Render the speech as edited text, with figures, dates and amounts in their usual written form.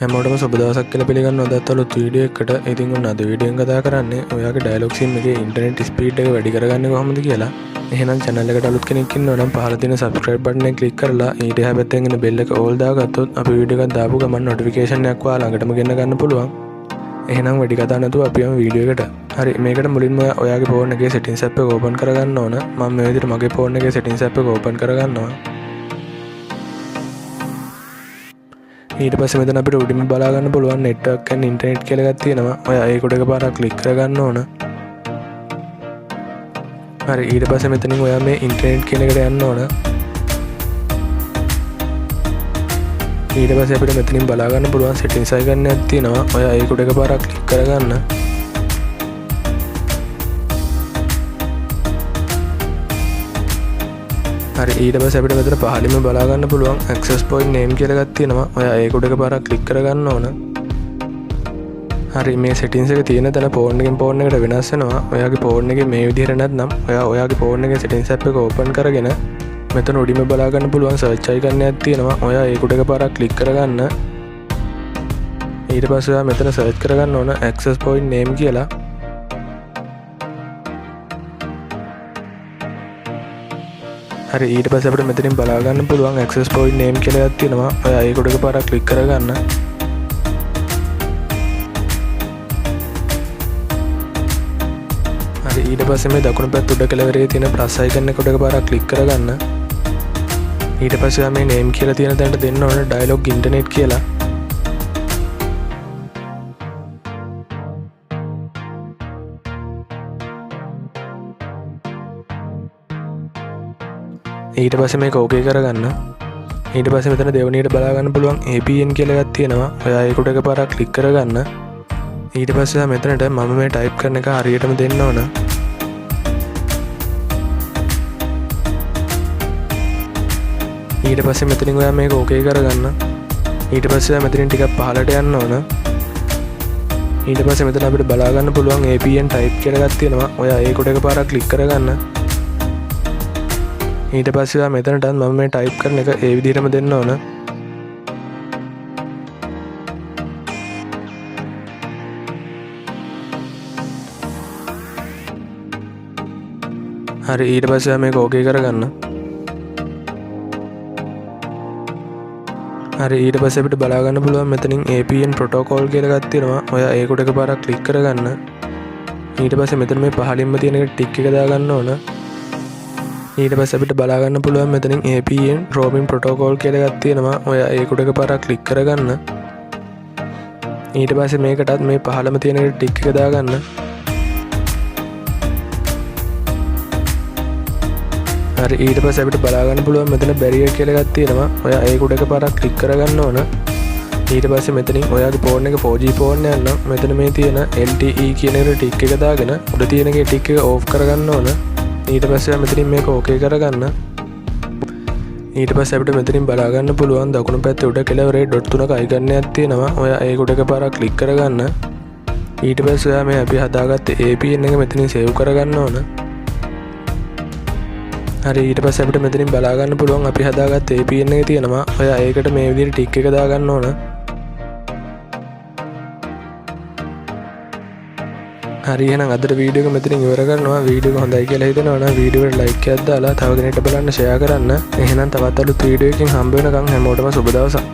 හැමෝටම සුබ දවසක් කියලා පිළිගන්න අදත් අලුත් වීඩියෝ එකකට. ඉතින් ඔන්න අද වීඩියෝ එක කතා කරන්නේ ඔයාගේ ඩයලොග් සිම් එකේ ඉන්ටර්නෙට් ස්පීඩ් එක වැඩි කරගන්නේ කොහොමද කියලා. එහෙනම් channel එකට අලුත් කෙනෙක් ඉන්නවා නම් පහළ තියෙන subscribe button එක click කරලා ඊට එහා පැත්තෙන් එන bell එක all දාගත්තොත් අපි වීඩියෝ එකක් දාපු ගමන් notification එකක් ඔයා ළඟටම ගෙන්න ගන්න පුළුවන්. එහෙනම් වැඩි කතා නැතුව අපි යමු වීඩියෝ එකට. හරි, මේකට මුලින්ම ඔයාගේ phone එකේ settings app එක open කරගන්න ඕන. මම මේ විදිහට මගේ phone එකේ settings app එක open කරගන්නවා. ඊට පස්සේ මෙතන අපිට උඩින්ම බලා ගන්න පුළුවන් network and internet කියලා එකක් තියෙනවා. ඔයා ඒක උඩ එකපාරක් click කරගන්න ඕන. හරි, ඊට පස්සේ මෙතනින් ඔයා මේ internet කියන එකට යන්න ඕන. ඊට පස්සේ අපිට මෙතනින් බලා ගන්න පුළුවන් settings icon එකක් තියෙනවා. ඔයා ඒක උඩ එකපාරක් click කරගන්න. හරි, ඊට පස්සේ අපිට මෙතන පහළින්ම බලා ගන්න පුළුවන් access point name කියලා එකක් තියෙනවා. ඔයා ඒක උඩ එකපාරක් click කරගන්න ඕන. හරි, මේ settings එක තියෙන තැන phone එකෙන් phone එකට වෙනස් වෙනවා. ඔයාගේ phone එකේ මේ විදිහට නැත්නම් ඔයා ඔයාගේ phone එකේ settings app එක open කරගෙන මෙතන උඩින්ම බලා ගන්න පුළුවන් search icon එකක් තියෙනවා. ඔයා ඒක උඩ එකපාරක් click කරගන්න. ඊට පස්සේ ඔයා මෙතන search කරගන්න ඕන access point name කියලා. හරි, ඊට පස්සේ අපිට මෙතනින් බලා ගන්න පුළුවන් access point name කියලා එකක් තියෙනවා. ඔයා ඒක උඩ එකපාරක් click කරගන්න. හරි, ඊට පස්සේ මේ දකුණු පැත්ත උඩ කෙළවරේ තියෙන plus icon එක උඩ එකපාරක් click කරගන්න. ඊට පස්සේ ඔයා මේ name කියලා තියෙන තැනට දෙන්න ඕන dialog internet කියලා. ඊට පස්සේ මේක ඕකේ කරගන්න. ඊට පස්සේ මෙතන දෙවෙනියට බලා ගන්න පුළුවන් APN කියලා එකක් තියෙනවා. ඔයා ඒක උඩ එකපාරක් click කරගන්න. ඊට පස්සේ මෙතනට මම මේ type කරන එක හරියටම දෙන්න ඕන. ඊට පස්සේ මෙතනින් ඔයා මේක ඕකේ කරගන්න. ඊට පස්සේ මෙතනින් ටිකක් පහළට යන්න ඕන. ඊට පස්සේ මෙතන අපිට බලා ගන්න පුළුවන් APN type කියලා එකක් තියෙනවා. ඔයා ඒක උඩ එකපාරක් click කරගන්න. ඊට පස්සේ මෙතනට මම මේ ටයිප් කරන එක ඒ විදිහටම දෙන්න ඕන. හරි, ඊට පස්සේ මේක ඕකේ කරගන්න. හරි, ඊට පස්සේ අපිට බලා ගන්න පුළුවන් මෙතනින් APN protocol කියලා එකක් තියෙනවා. ඔයා ඒක උඩ එකපාරක් click කරගන්න. ඊට පස්සේ මෙතන මේ පහළින්ම තියෙන එක ටික් එක දාගන්න ඕන. ඊට පස්සේ අපිට බලා ගන්න පුළුවන් මෙතනින් APN roaming protocol කියලා එකක් තියෙනවා. ඔයා ඒක උඩ එකපාරක් click කරගන්න. ඊට පස්සේ මේකටත් මේ පහළම තියෙන එක ටික් එක දාගන්න. හරි, ඊට පස්සේ අපිට බලා ගන්න පුළුවන් මෙතන barrier කියලා එකක් තියෙනවා. ඔයා ඒක උඩ එකපාරක් click කරගන්න ඕන. ඊට පස්සේ මෙතනින් ඔයාගේ phone එක 4G phone එකක් නම් මෙතන මේ තියෙන LTE කියන එක ටික් එක දාගෙන උඩ තියෙන එකේ ටික් එක off කරගන්න ඕන. ඊට පස්සේ මෙතනින් මේක ඕකේ කරගන්න. ඊට පස්සේ අපිට මෙතනින් බලා ගන්න පුළුවන් දකුණු පැත්තේ උඩ කෙළවරේ ඩොට් තුනක අයිකන් එකක් තියෙනවා. ඔයා ඒක උඩ එකපාරක් click කරගන්න. ඊට පස්සේ ඔයා මේ අපි හදාගත්ත APN එක මෙතනින් save කරගන්න ඕන. හරි, ඊට පස්සේ අපිට මෙතනින් බලා ගන්න පුළුවන් අපි හදාගත්ත APN එක තියෙනවා. ඔයා ඒකට මේ විදිහට ටික් එක දාගන්න ඕන. හරි, එහෙනම් අදට වීඩියෝ එක මෙතනින් ඉවර කරනවා. වීඩියෝ එක හොඳයි කියලා හිතෙනවා නම් වීඩියෝ එකට like එකක් දාලා තව කෙනෙක්ට බලන්න share කරන්න. එහෙනම් තවත් අලුත් වීඩියෝ එකකින් හම්බ වෙනකන් හැමෝටම සුබ දවසක්.